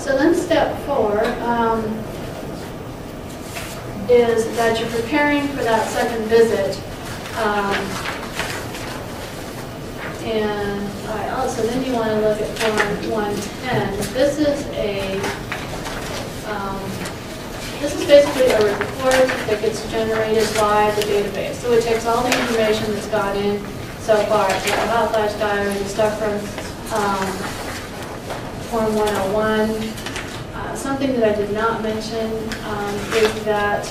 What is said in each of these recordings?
So then step 4 is that you're preparing for that second visit. And all right, also then you want to look at Form 110. This is basically a report that gets generated by the database. So it takes all the information that's got in so far. So the hot flash diary, the stuff from Form 101. Something that I did not mention is that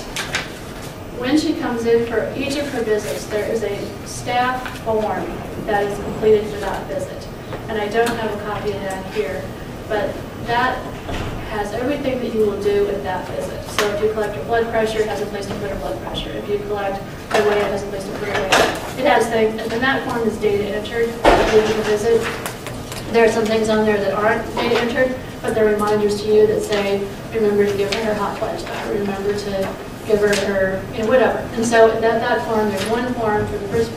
when she comes in for each of her visits, there is a staff form that is completed for that visit. And I don't have a copy of that here, but that has everything that you will do at that visit. So if you collect your blood pressure, it has a place to put her blood pressure. If you collect her weight, it has a place to put her weight. It has things, and then that form is data entered at the end of the visit. There are some things on there that aren't data entered, but they're reminders to you that say, remember to give her her hot flash diary, remember to give her whatever. And so that form, there's one form for the first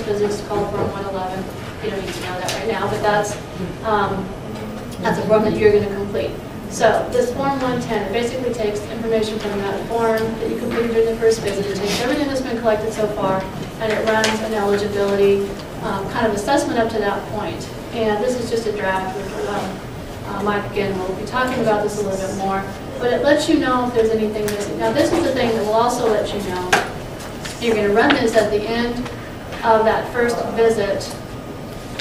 visit, it's called Form 111. You don't need to know that right now, but that's a form that you're going to complete. So this Form 110 basically takes information from that form that you completed during the first visit. It takes everything that's been collected so far, and it runs an eligibility kind of assessment up to that point. And this is just a draft. Mike, again, will be talking about this a little bit more. But it lets you know if there's anything missing. Now, this is the thing that will also let you know. You're going to run this at the end of that first visit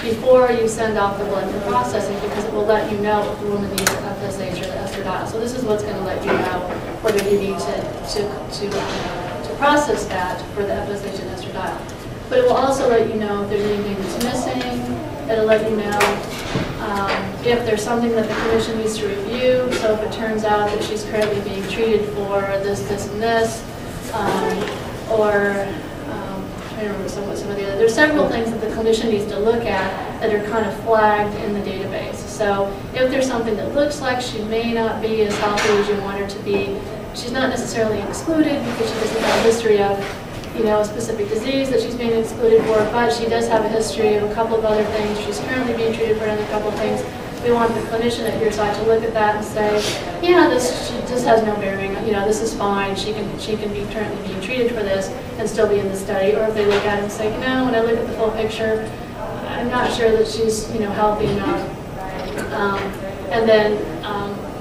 before you send off the blood for processing, because it will let you know if the woman needs the FSH or the estradiol. So this is what's going to let you know whether you need to process that for the FSH and estradiol. But it will also let you know if there's anything that's missing. It'll let you know if there's something that the clinician needs to review. So if it turns out that she's currently being treated for this, this, and this, or I don't remember some of the other. There's several things that the clinician needs to look at that are kind of flagged in the database. So if there's something that looks like she may not be as healthy as you want her to be, she's not necessarily excluded because she doesn't have a history of a specific disease that she's being excluded for, but she does have a history of a couple of other things. She's currently being treated for another couple of things. We want the clinician at your side to look at that and say, yeah, this has no bearing. This is fine. She can be currently being treated for this and still be in the study. Or if they look at it and say, when I look at the full picture, I'm not sure that she's healthy enough. And then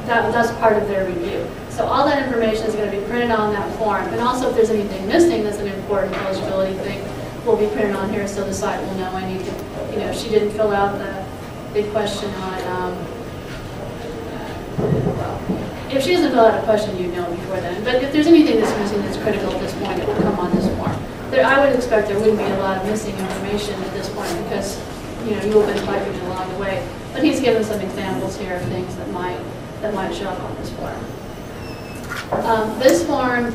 that's part of their review. So all that information is going to be printed on that form. And also if there's anything missing that's an important eligibility thing, will be printed on here so the site will know I need to, she didn't fill out the big question on, if she doesn't fill out a question, you'd know before then. But if there's anything that's missing that's critical at this point, it will come on this form. I would expect there wouldn't be a lot of missing information at this point because, you will have been typing it along the way. But he's given some examples here of things that might show up on this form. This form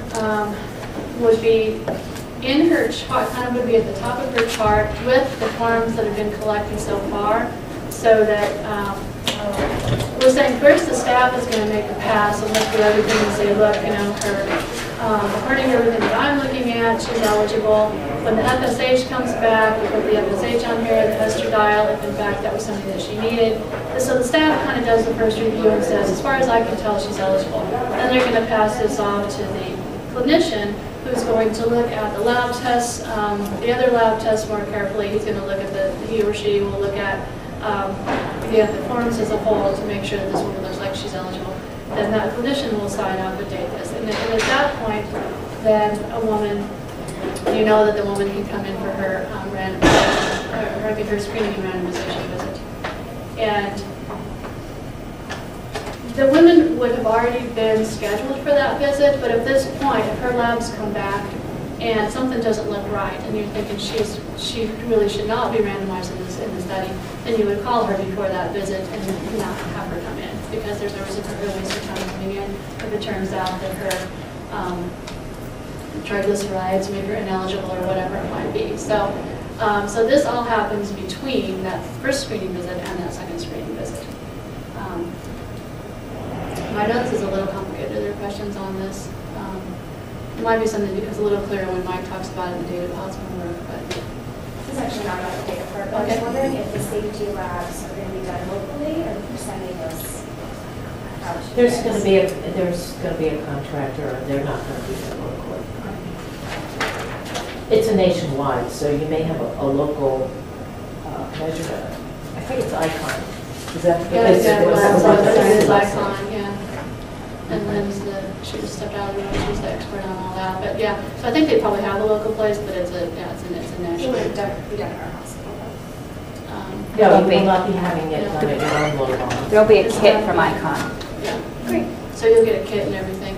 would be in her chart, kind of would be at the top of her chart with the forms that have been collected so far, so that we're saying first the staff is going to make a pass and look through everything and say, look, according to everything that I'm looking at, she's eligible. When the FSH comes back, we put the FSH on here, the estradiol, if in fact that was something that she needed. So the staff kind of does the first review and says, as far as I can tell, she's eligible. Then they're going to pass this off to the clinician, who's going to look at the lab tests, the other lab tests more carefully. He's going to look at he or she will look at the forms as a whole to make sure that this woman looks like she's eligible. Then that clinician will sign off and date this. And at that point, then a woman, that the woman can come in for her randomization, or her screening and randomization visit. And the women would have already been scheduled for that visit, but at this point, if her labs come back and something doesn't look right, and you're thinking she really should not be randomized in the study, then you would call her before that visit and not have her come in, because there's no reason for her to waste her time coming in if it turns out that her triglycerides make her ineligible or whatever it might be. So, so this all happens between that first screening visit and that second screening visit. My notes is a little complicated. Are there questions on this? It might be something that becomes a little clearer when Mike talks about it in the data possible work, but this is actually not about the data part, but I was wondering if the safety labs are going to be done locally or if you're sending those There's going to be a contractor, and they're not going to be there locally. It's a nationwide, so you may have a local measurement. I think it's Icon. Is that? Yeah, it's- it's Icon, yeah. And Lynn's she just stepped out of the room, she's the expert on all that. But yeah, so I think they probably have a local place, but it's a national. We done at our hospital. No, you will not be having it done at your own local. There'll be a kit from Icon. Yeah. Great. So you'll get a kit and everything.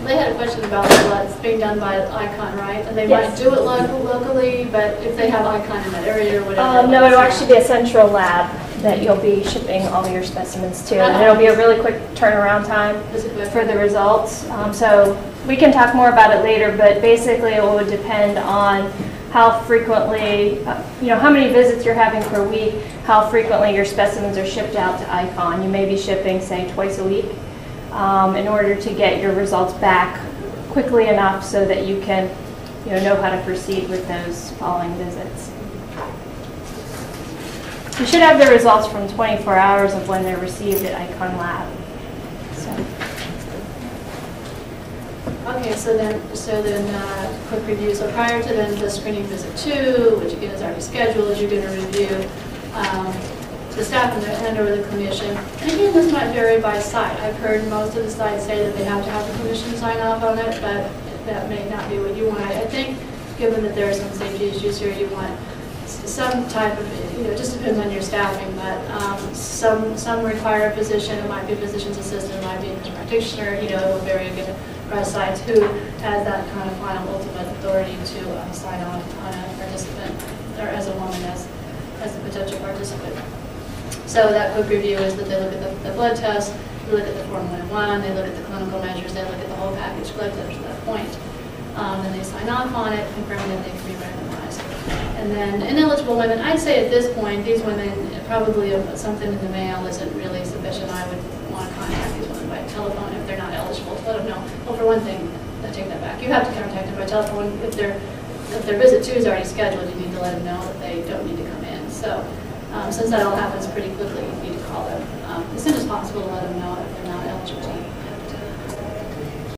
They had a question about the blood. It's being done by Icon, right? And they might Yes. do it locally, but if they have Icon in that area or whatever. No, it'll actually be a central lab that you'll be shipping all your specimens to. And it'll be a really quick turnaround time Is it good? for the results. So we can talk more about it later, but basically it would depend on how frequently, how many visits you're having per week, how frequently your specimens are shipped out to Icon. You may be shipping, say, twice a week in order to get your results back quickly enough so that you can know how to proceed with those following visits. You should have the results from 24 hours of when they're received at Icon Lab. So. Okay, so then, quick review. So prior to then the screening visit 2, which again is already scheduled, you're going to review the staff and or the clinician. And again, this might vary by site. I've heard most of the sites say that they have to have the clinician sign off on it, but that may not be what you want. I think, given that there are some safety issues here, you want some type of, it just depends on your staffing, but some require a physician. It might be a physician's assistant, it might be a nurse practitioner. It will vary again by sites who has that kind of final ultimate authority to sign off on a participant or as a woman as a potential participant. So that quick review is that they look at the blood test, they look at the Form 101, they look at the clinical measures, they look at the whole package collected to that point. Then they sign off on it, confirming that they can be recognized. And then ineligible women, I'd say at this point, these women, probably something in the mail isn't really sufficient. I would want to contact these women by telephone if they're not eligible to let them know. Well, for one thing, I take that back. You have to contact them by telephone. If their visit 2 is already scheduled, you need to let them know that they don't need to come in. So since that all happens pretty quickly, you need to call them as soon as possible to let them know if they're not eligible to